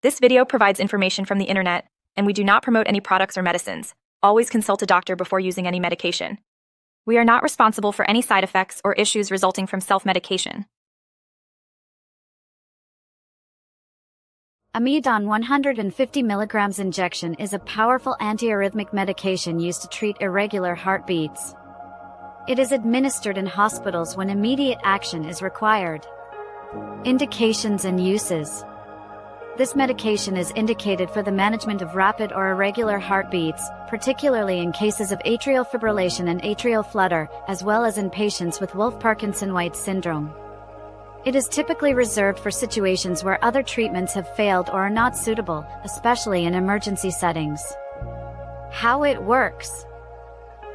This video provides information from the internet, and we do not promote any products or medicines. Always consult a doctor before using any medication. We are not responsible for any side effects or issues resulting from self-medication. Amiodon 150mg injection is a powerful antiarrhythmic medication used to treat irregular heartbeats. It is administered in hospitals when immediate action is required. Indications and uses. This medication is indicated for the management of rapid or irregular heartbeats, particularly in cases of atrial fibrillation and atrial flutter, as well as in patients with Wolff-Parkinson-White syndrome. It is typically reserved for situations where other treatments have failed or are not suitable, especially in emergency settings. How it works.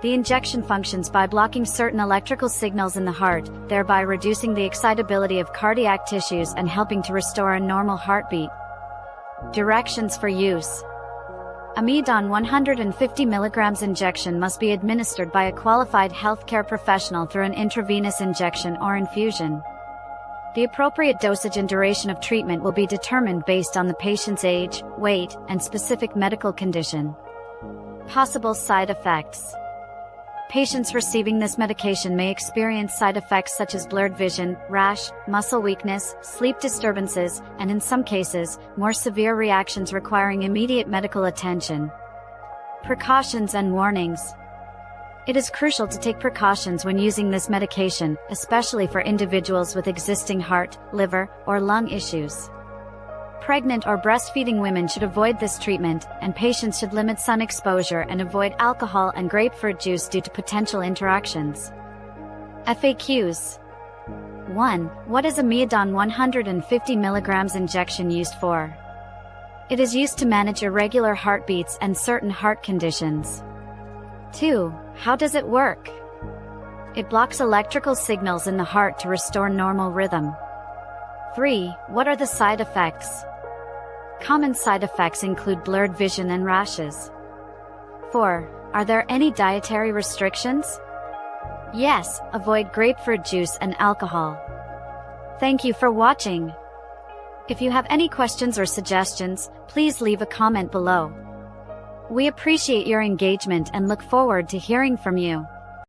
The injection functions by blocking certain electrical signals in the heart, thereby reducing the excitability of cardiac tissues and helping to restore a normal heartbeat. Directions for use. Amiodon 150mg injection must be administered by a qualified healthcare professional through an intravenous injection or infusion. The appropriate dosage and duration of treatment will be determined based on the patient's age, weight, and specific medical condition. Possible side effects. Patients receiving this medication may experience side effects such as blurred vision, rash, muscle weakness, sleep disturbances, and in some cases, more severe reactions requiring immediate medical attention. Precautions and warnings. It is crucial to take precautions when using this medication, especially for individuals with existing heart, liver, or lung issues. Pregnant or breastfeeding women should avoid this treatment, and patients should limit sun exposure and avoid alcohol and grapefruit juice due to potential interactions. FAQs. 1. What is Amiodon 150mg injection used for? It is used to manage irregular heartbeats and certain heart conditions. 2. How does it work? It blocks electrical signals in the heart to restore normal rhythm. 3. What are the side effects? Common side effects include blurred vision and rashes. 4. Are there any dietary restrictions? Yes, avoid grapefruit juice and alcohol. Thank you for watching. If you have any questions or suggestions, please leave a comment below. We appreciate your engagement and look forward to hearing from you.